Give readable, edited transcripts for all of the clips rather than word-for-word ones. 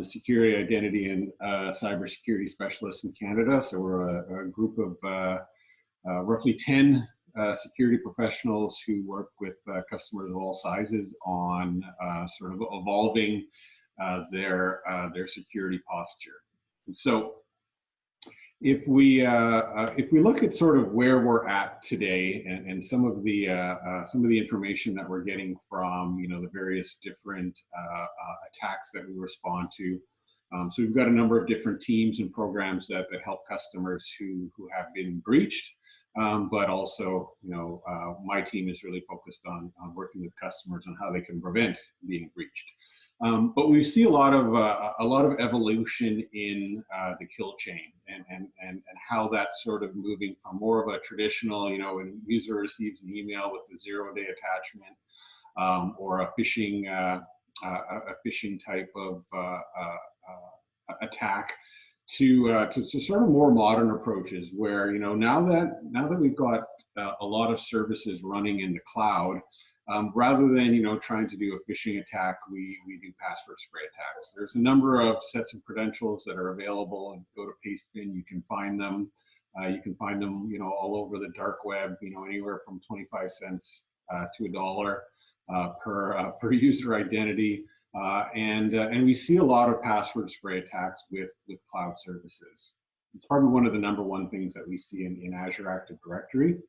security, identity, and cybersecurity specialists in Canada. So we're a group of roughly 10 security professionals who work with customers of all sizes on sort of evolving their security posture. And so if we look at sort of where we're at today and some of the information that we're getting from the various different attacks that we respond to, so we've got a number of different teams and programs that help customers who have been breached, but also my team is really focused on working with customers on how they can prevent being breached. But we see a lot of evolution in the kill chain and how that's sort of moving from more of a traditional, when a user receives an email with a 0-day attachment or a phishing type of attack to sort of more modern approaches where now that we've got a lot of services running in the cloud. Rather than trying to do a phishing attack, we do password spray attacks. There's a number of sets of credentials that are available, and go to Pastebin, you can find them. You can find them all over the dark web. Anywhere from 25 cents to $1 per user identity, and we see a lot of password spray attacks with cloud services. It's probably one of the #1 things that we see in Azure Active Directory.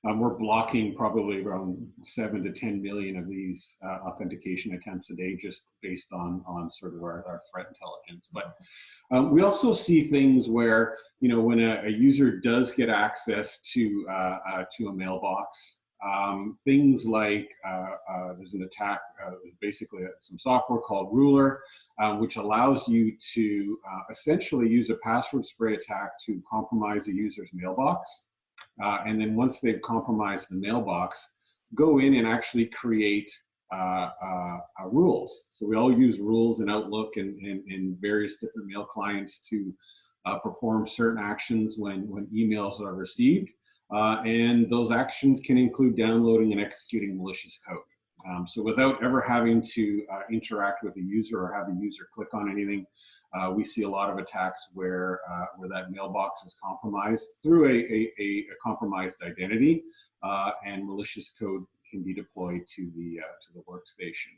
We're blocking probably around 7 to 10 million of these authentication attempts a day, just based on sort of our threat intelligence. But we also see things where when a user does get access to a mailbox, things like there's an attack, basically some software called Ruler, which allows you to essentially use a password spray attack to compromise a user's mailbox. And then once they've compromised the mailbox, go in and actually create rules. So we all use rules in Outlook and various different mail clients to perform certain actions when emails are received. And those actions can include downloading and executing malicious code. So without ever having to interact with a user or have a user click on anything, we see a lot of attacks where that mailbox is compromised through a compromised identity, and malicious code can be deployed to the workstation.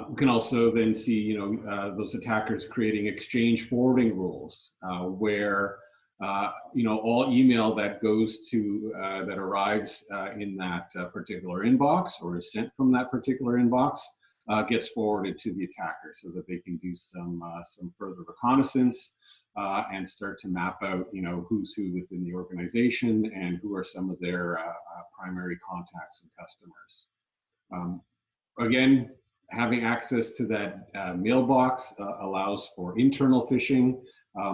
We can also then see those attackers creating exchange forwarding rules where all email that goes to that arrives in that particular inbox or is sent from that particular inbox gets forwarded to the attacker so that they can do some further reconnaissance and start to map out who's who within the organization and who are some of their primary contacts and customers. Again, having access to that mailbox allows for internal phishing,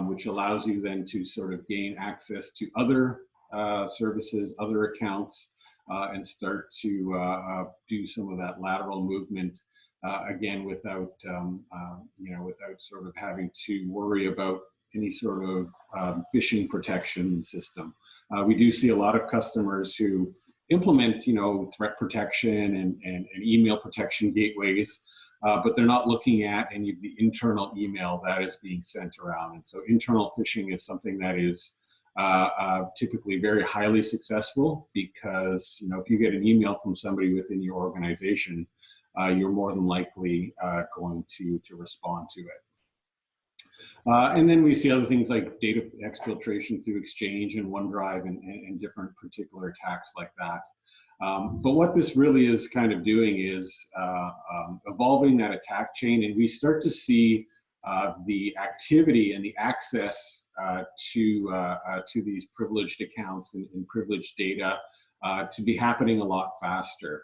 which allows you then to sort of gain access to other services, other accounts, and start to do some of that lateral movement. Again, without without sort of having to worry about any sort of phishing protection system. We do see a lot of customers who implement threat protection and email protection gateways, but they're not looking at any of the internal email that is being sent around. And so internal phishing is something that is typically very highly successful, because if you get an email from somebody within your organization, you're more than likely going to respond to it. And then we see other things like data exfiltration through Exchange and OneDrive and different particular attacks like that. But what this really is kind of doing is evolving that attack chain, and we start to see the activity and the access to these privileged accounts and privileged data to be happening a lot faster.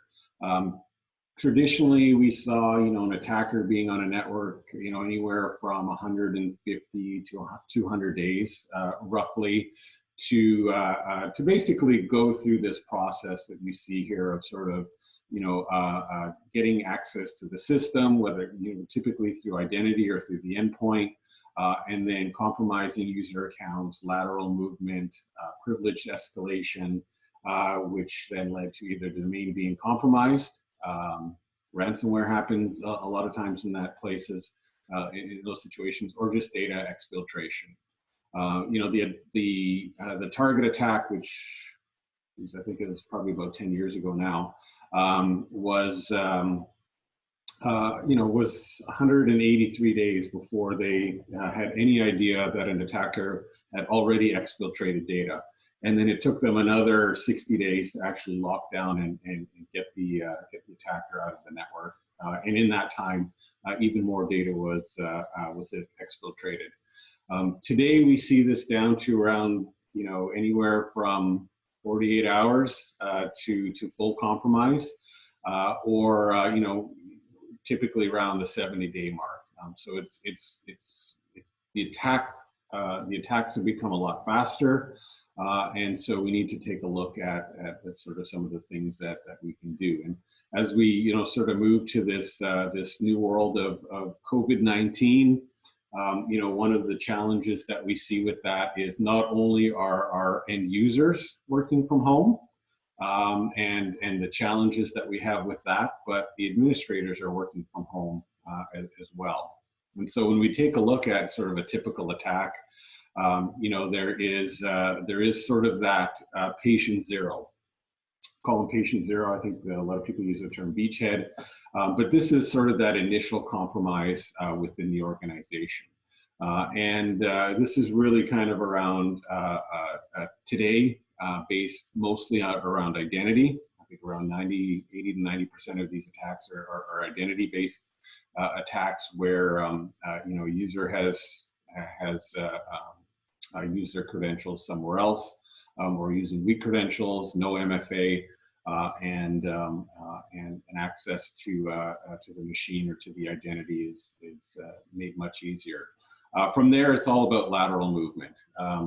Traditionally, we saw, an attacker being on a network, anywhere from 150 to 200 days, roughly, to basically go through this process that you see here of sort of, getting access to the system, whether typically through identity or through the endpoint, and then compromising user accounts, lateral movement, privilege escalation, which then led to either the domain being compromised. Ransomware happens a lot of times in that places, in those situations, or just data exfiltration. You know, the target attack, which is, I think it was probably about 10 years ago now, was 183 days before they had any idea that an attacker had already exfiltrated data. And then it took them another 60 days to actually lock down and get the attacker out of the network. And in that time, even more data was exfiltrated. Today, we see this down to around, you know, anywhere from 48 hours to full compromise, or you know, typically around the 70-day mark. So the attacks have become a lot faster, and so we need to take a look at sort of some of the things that we can do. And as we, you know, sort of move to this this new world of COVID-19, you know, one of the challenges that we see with that is not only our end users working from home, and the challenges that we have with that, but the administrators are working from home as well. And so when we take a look at sort of a typical attack, you know, there is sort of that patient zero. Call them patient zero. I think a lot of people use the term beachhead, but this is sort of that initial compromise within the organization. And this is really kind of around today, based mostly around identity. I think around 80 to 90% of these attacks are identity-based attacks, where you know, a user has used their credentials somewhere else, or using weak credentials, no MFA, and access to the machine or to the identity is made much easier. From there, it's all about lateral movement,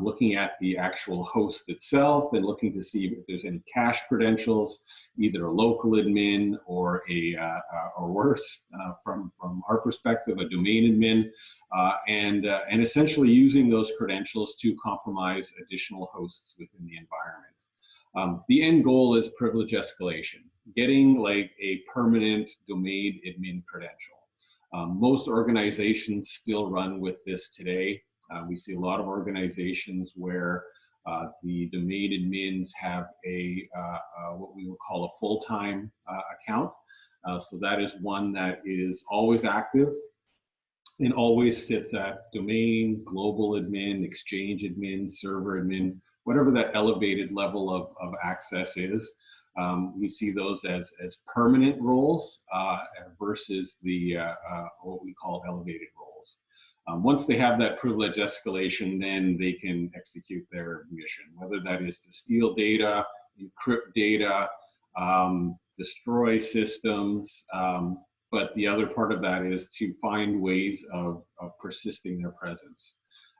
looking at the actual host itself and looking to see if there's any cache credentials, either a local admin or or worse, from our perspective, a domain admin, and essentially using those credentials to compromise additional hosts within the environment. The end goal is privilege escalation, getting like a permanent domain admin credential. Most organizations still run with this today. We see a lot of organizations where the domain admins have what we would call a full-time account. So that is one that is always active and always sits at domain, global admin, exchange admin, server admin, whatever that elevated level of access is. We see those as permanent roles versus the what we call elevated roles. Once they have that privilege escalation, then they can execute their mission, whether that is to steal data, encrypt data, destroy systems. But the other part of that is to find ways of persisting their presence.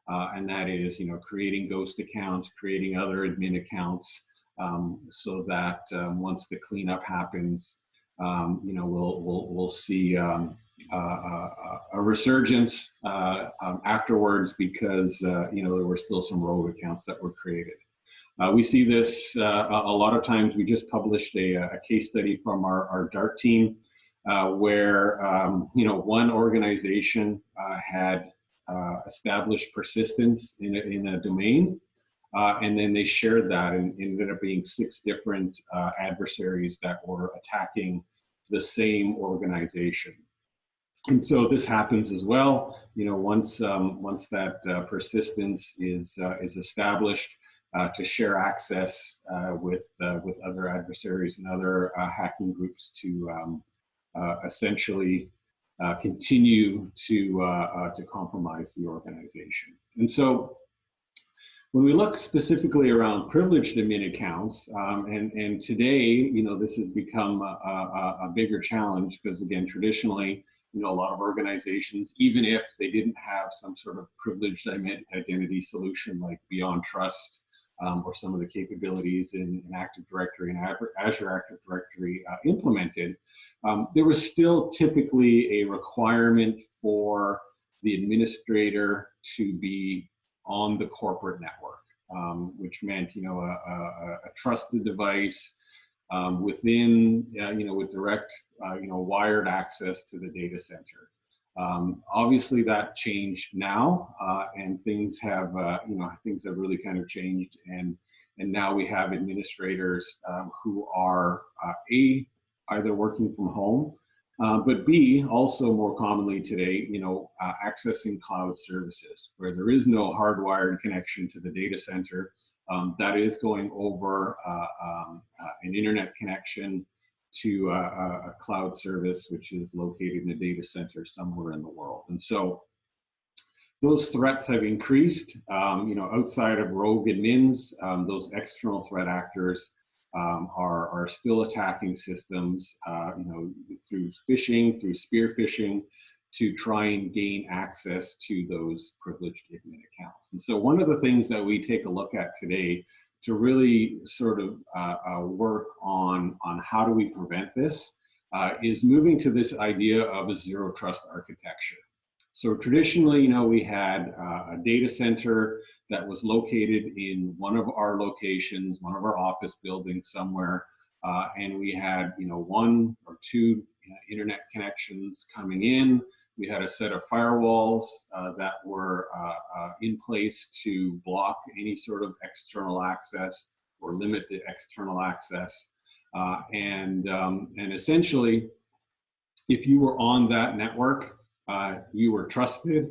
And that is, you know, creating ghost accounts, creating other admin accounts, so that once the cleanup happens, you know, we'll see a resurgence afterwards, because you know, there were still some rogue accounts that were created. We see this a lot of times. We just published a case study from our DART team, where you know, one organization had established persistence in a domain. And then they shared that, and ended up being 6 different adversaries that were attacking the same organization. And so this happens as well. You know, once that persistence is established, to share access with other adversaries and other hacking groups to essentially continue to compromise the organization. And so, when we look specifically around privileged admin accounts, and today, you know, this has become a bigger challenge, because again, traditionally, you know, a lot of organizations, even if they didn't have some sort of privileged identity solution like Beyond Trust, or some of the capabilities in Active Directory and Azure Active Directory implemented, there was still typically a requirement for the administrator to be on the corporate network, which meant, you know, a trusted device within, you know, with direct, you know, wired access to the data center. Obviously, that changed now, and things have, things have really kind of changed, and now we have administrators who are either working from home, but B, also more commonly today, accessing cloud services where there is no hardwired connection to the data center. That is going over an internet connection to a cloud service, which is located in a data center somewhere in the world. And so those threats have increased, outside of rogue admins, those external threat actors are still attacking systems, through phishing, through spear phishing, to try and gain access to those privileged admin accounts. And so one of the things that we take a look at today to really sort of work on how do we prevent this is moving to this idea of a zero trust architecture. So traditionally, we had a data center that was located in one of our locations, one of our office buildings somewhere, and we had, one or two internet connections coming in. We had a set of firewalls that were in place to block any sort of external access or limit the external access. And essentially, if you were on that network, you were trusted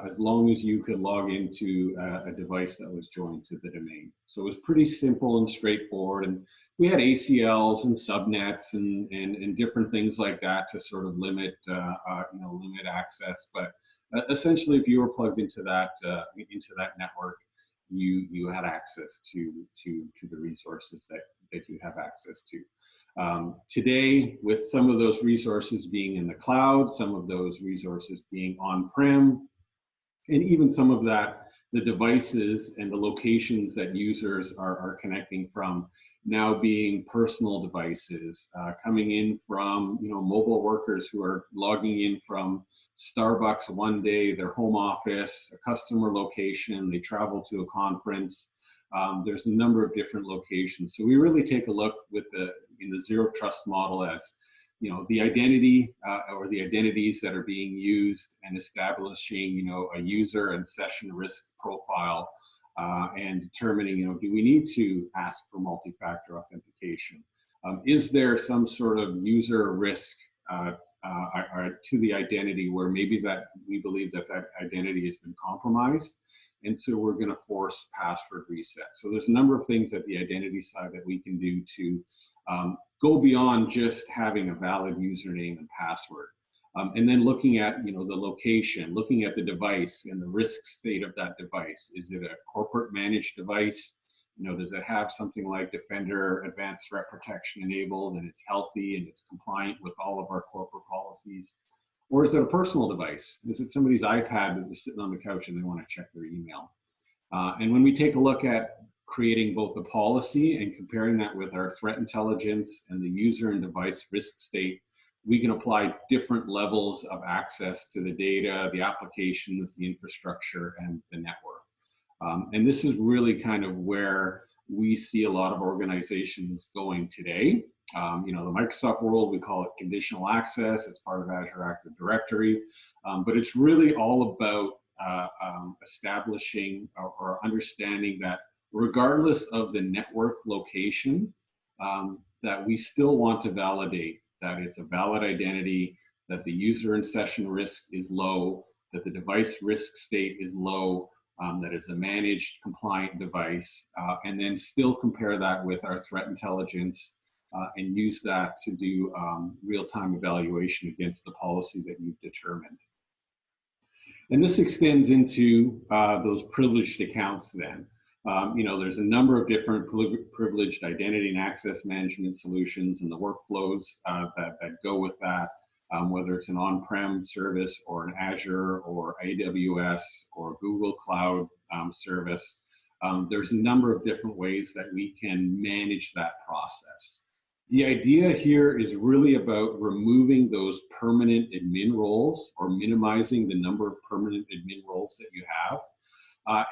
as long as you could log into a device that was joined to the domain. So it was pretty simple and straightforward. And we had ACLs and subnets and different things like that to sort of limit limit access. But essentially, if you were plugged into that network, you had access to the resources that you have access to. Today, with some of those resources being in the cloud, some of those resources being on-prem, and even some of that, the devices and the locations that users are connecting from now being personal devices, coming in from mobile workers who are logging in from Starbucks one day, their home office, a customer location, they travel to a conference. There's a number of different locations. So we really take a look in the zero trust model as the identity or the identities that are being used, and establishing a user and session risk profile, and determining do we need to ask for multi-factor authentication? Is there some sort of user risk to the identity where maybe that we believe that identity has been compromised? And so we're going to force password reset. So there's a number of things at the identity side that we can do to go beyond just having a valid username and password. And then looking at the location, looking at the device and the risk state of that device. Is it a corporate managed device? Does it have something like Defender Advanced Threat Protection enabled, and it's healthy and it's compliant with all of our corporate policies? Or is it a personal device? Is it somebody's iPad that they're sitting on the couch and they want to check their email? And when we take a look at creating both the policy and comparing that with our threat intelligence and the user and device risk state, we can apply different levels of access to the data, the applications, the infrastructure, and the network. And this is really kind of where we see a lot of organizations going today. The Microsoft world, we call it conditional access. It's part of Azure Active Directory, but it's really all about establishing or understanding that regardless of the network location, that we still want to validate that it's a valid identity, that the user and session risk is low, that the device risk state is low, that it's a managed compliant device, and then still compare that with our threat intelligence and use that to do real-time evaluation against the policy that you've determined. And this extends into those privileged accounts then. There's a number of different privileged identity and access management solutions and the workflows that go with that, whether it's an on-prem service or an Azure or AWS or Google Cloud service. There's a number of different ways that we can manage that process. The idea here is really about removing those permanent admin roles or minimizing the number of permanent admin roles that you have.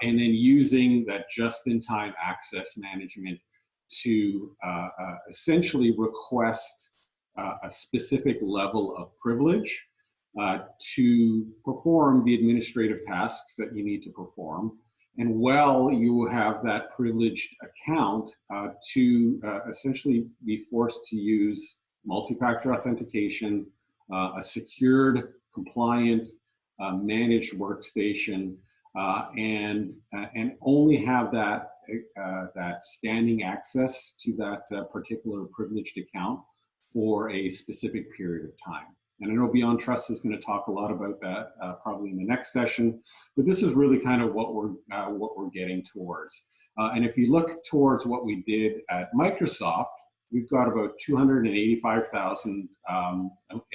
And then using that just-in-time access management to essentially request a specific level of privilege to perform the administrative tasks that you need to perform. And while you have that privileged account, to essentially be forced to use multi-factor authentication, a secured, compliant, managed workstation, and only have that that standing access to that particular privileged account for a specific period of time. And I know Beyond Trust is going to talk a lot about that probably in the next session, but this is really kind of what we're getting towards. And if you look towards what we did at Microsoft, we've got about 285,000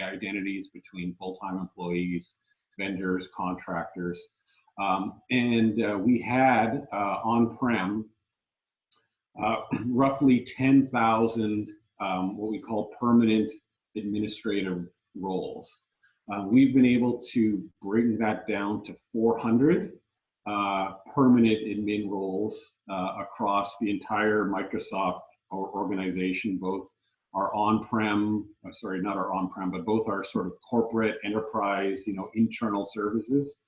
identities between full-time employees, vendors, contractors, and we had on-prem roughly 10,000 what we call permanent administrative roles. We've been able to bring that down to 400 permanent admin roles across the entire Microsoft organization, both our on-prem, sorry, not our on-prem, but both our sort of corporate enterprise, internal services,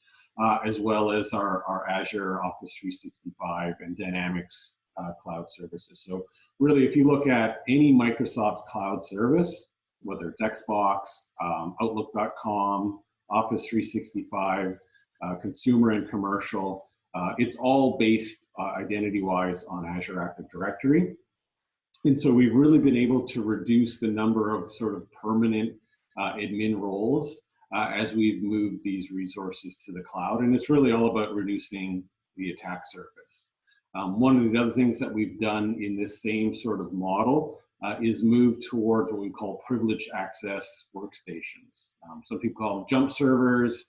as well as our Azure Office 365 and Dynamics cloud services. So really, if you look at any Microsoft cloud service, whether it's Xbox, Outlook.com, Office 365, consumer and commercial, it's all based identity-wise on Azure Active Directory. And so we've really been able to reduce the number of sort of permanent admin roles as we've moved these resources to the cloud. And it's really all about reducing the attack surface. One of the other things that we've done in this same sort of model is move towards what we call privileged access workstations. Some people call them jump servers,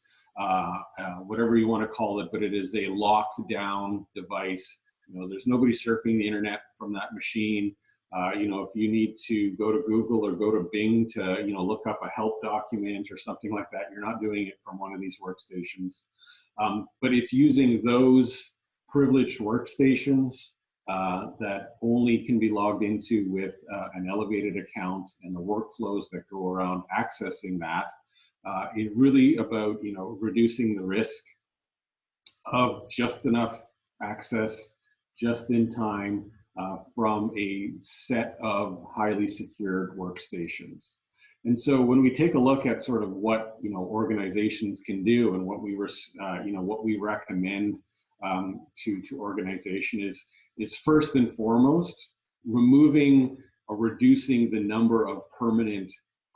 whatever you want to call it, but it is a locked down device. There's nobody surfing the internet from that machine. If you need to go to Google or go to Bing to, look up a help document or something like that, you're not doing it from one of these workstations. But it's using those privileged workstations that only can be logged into with an elevated account, and the workflows that go around accessing that. It's really about, reducing the risk of just enough access, just in time, from a set of highly secured workstations. And so when we take a look at sort of what organizations can do, and what we recommend to organization is first and foremost removing or reducing the number of permanent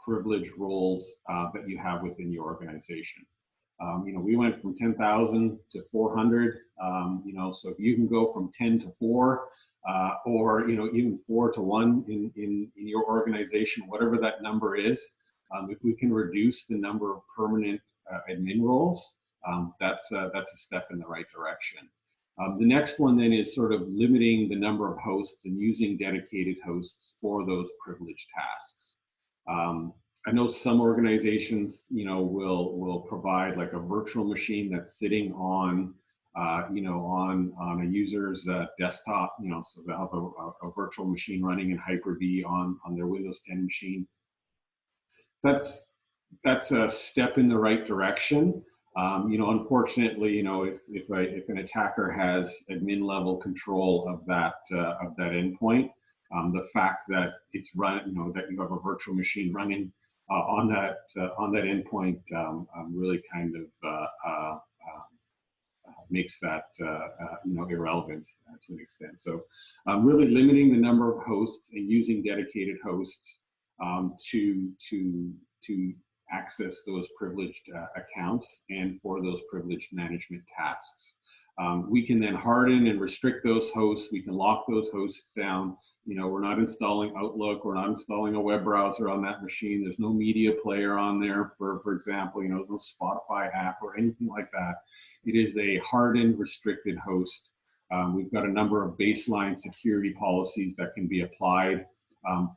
privilege roles that you have within your organization. We went from 10,000 to 400. So if you can go from 10 to 4, or even 4 to 1 in your organization, whatever that number is, if we can reduce the number of permanent admin roles, that's a step in the right direction. The next one then is sort of limiting the number of hosts and using dedicated hosts for those privileged tasks. I know some organizations, will provide like a virtual machine that's sitting on, on a user's desktop, so they'll have a virtual machine running in Hyper-V on their Windows 10 machine. That's a step in the right direction. Unfortunately, if an attacker has admin level control of that endpoint, the fact that it's that you have a virtual machine running on that endpoint really kind of makes that irrelevant to an extent. So really limiting the number of hosts and using dedicated hosts to access those privileged accounts and for those privileged management tasks. We can then harden and restrict those hosts. We can lock those hosts down. We're not installing Outlook. We're not installing a web browser on that machine. There's no media player on there, for example, no Spotify app or anything like that. It is a hardened, restricted host. We've got a number of baseline security policies that can be applied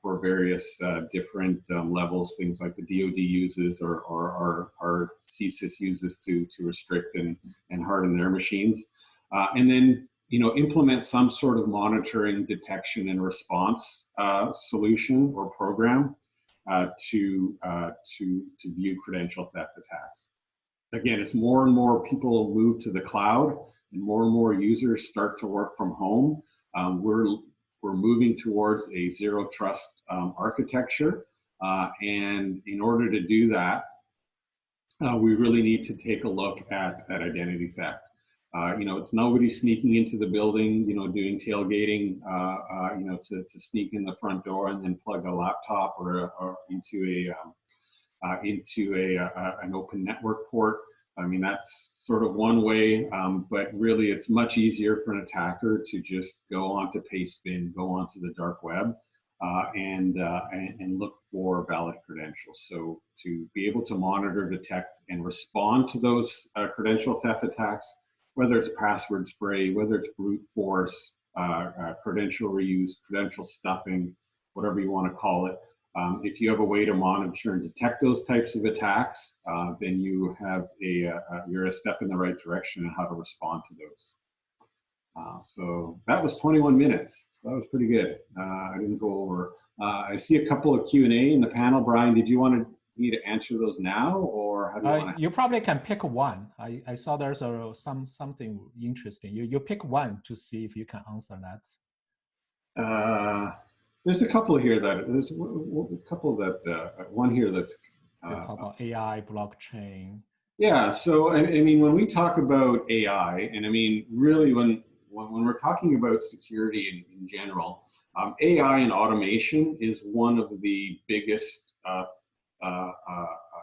for various different levels, things like the DoD uses or our CSIS uses to restrict and harden their machines. And then, implement some sort of monitoring, detection, and response solution or program to view credential theft attacks. Again, as more and more people move to the cloud and more users start to work from home, we're moving towards a zero trust architecture, and in order to do that, we really need to take a look at identity theft. It's nobody sneaking into the building, doing tailgating, to sneak in the front door and then plug a laptop or into an open network port. I mean, that's sort of one way, but really it's much easier for an attacker to just go onto Pastebin, go onto the dark web, and look for valid credentials. So to be able to monitor, detect, and respond to those credential theft attacks, whether it's password spray, whether it's brute force, credential reuse, credential stuffing, whatever you want to call it. If you have a way to monitor and detect those types of attacks, then you have you're a step in the right direction on how to respond to those. So that was 21 minutes. That was pretty good. I didn't go over. I see a couple of Q&A in the panel. Brian, did you want me to answer those now, or how do you want to? You probably can pick one. I saw there's something interesting. You pick one to see if you can answer that. There's a couple here there's a couple that one here that's talk about AI, blockchain. Yeah. So I mean, when we talk about AI, and I mean, really, when we're talking about security in general, AI and automation is one of the biggest.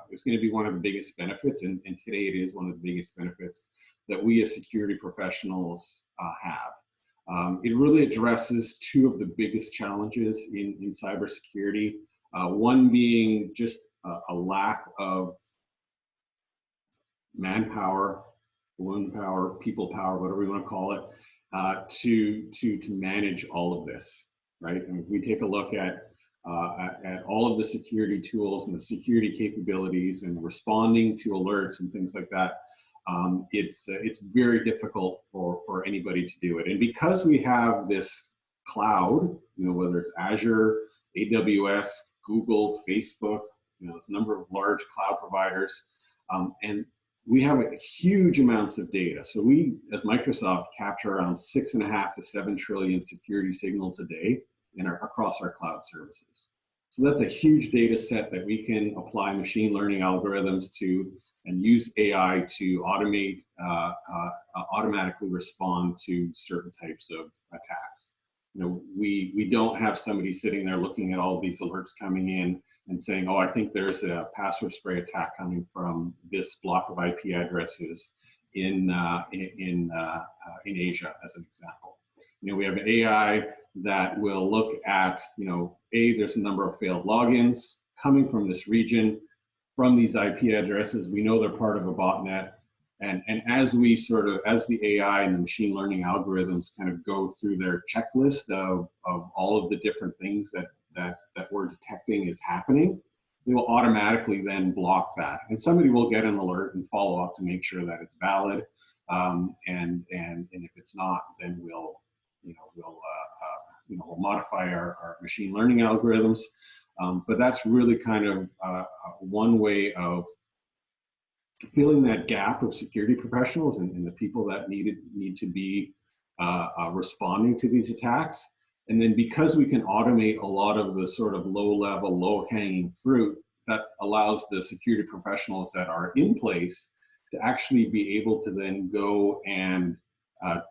It's going to be one of the biggest benefits, and today it is one of the biggest benefits that we as security professionals have. It really addresses two of the biggest challenges in cybersecurity. One being just a lack of manpower, woman power, people power, whatever you want to call it, to manage all of this, right? And if we take a look at all of the security tools and the security capabilities and responding to alerts and things like that, it's very difficult for anybody to do it. And because we have this cloud, whether it's Azure, AWS, Google, Facebook, there's a number of large cloud providers, and we have huge amounts of data. So we, as Microsoft, capture around 6.5 to 7 trillion security signals a day across our cloud services. So that's a huge data set that we can apply machine learning algorithms to and use AI to automatically respond to certain types of attacks. We don't have somebody sitting there looking at all of these alerts coming in and saying, oh, I think there's a password spray attack coming from this block of IP addresses in Asia, as an example. We have AI that will look at, there's a number of failed logins coming from this region, from these IP addresses. We know they're part of a botnet. And as the AI and the machine learning algorithms kind of go through their checklist of all of the different things that we're detecting is happening, they will automatically then block that. And somebody will get an alert and follow up to make sure that it's valid. And if it's not, then we'll modify our machine learning algorithms. But that's really kind of one way of filling that gap of security professionals and the people that need to be responding to these attacks. And then because we can automate a lot of the sort of low-level, low-hanging fruit, that allows the security professionals that are in place to actually be able to then go and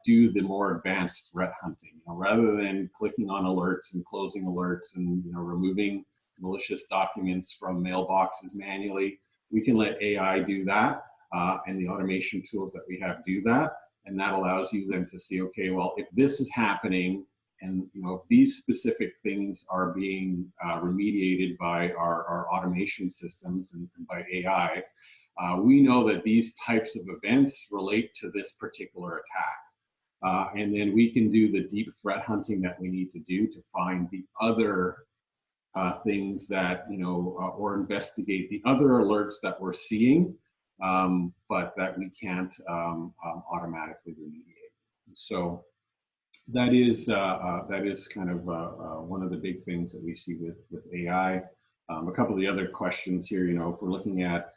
do the more advanced threat hunting, rather than clicking on alerts and closing alerts and removing malicious documents from mailboxes manually. We can let AI do that, and the automation tools that we have do that, and that allows you then to see, okay, well, if this is happening, and if these specific things are being remediated by our automation systems and by AI, we know that these types of events relate to this particular attack. And then we can do the deep threat hunting that we need to do to find the other things that, or investigate the other alerts that we're seeing, but that we can't automatically remediate. So that is kind of one of the big things that we see with AI. A couple of the other questions here, you know, if we're looking at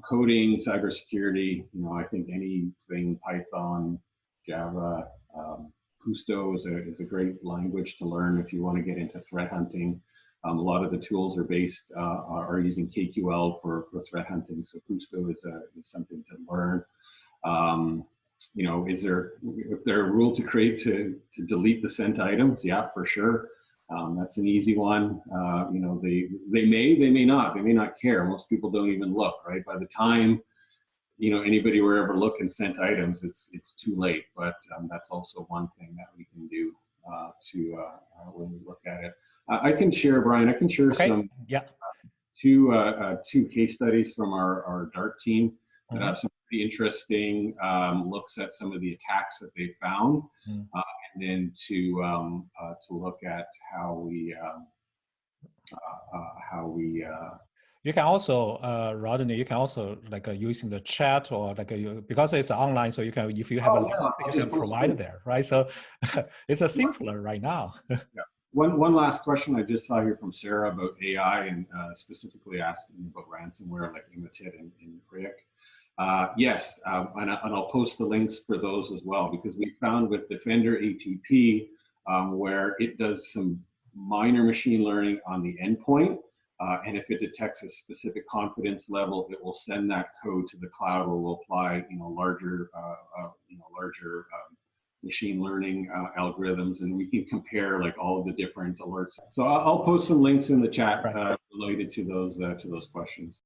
coding, cybersecurity, you know, I think anything Python, Java, Custo is a great language to learn if you want to get into threat hunting. A lot of the tools are using KQL for threat hunting, so Custo is something to learn. You know, if there a rule to create to delete the sent items? Yeah, for sure. That's an easy one. You know, they may not care. Most people don't even look, right? By the time, you know, anybody were ever looking sent items, it's too late. But that's also one thing that we can do when we look at it. I can share, Brian. I can share some two case studies from our DART team that have some pretty interesting looks at some of the attacks that they found, and then to look at how we you can also, Rodney, you can also like using the chat or like because it's online, so you can, if you have a link, you can provide it there, right? So it's a simpler right now. Yeah. One last question I just saw here from Sarah about AI and specifically asking about ransomware like Imitit and Buike. Yes, and I'll post the links for those as well, because we found with Defender ATP where it does some minor machine learning on the endpoint, and if it detects a specific confidence level, it will send that code to the cloud, where we'll apply larger machine learning algorithms, and we can compare like all of the different alerts. So I'll post some links in the chat related to those questions.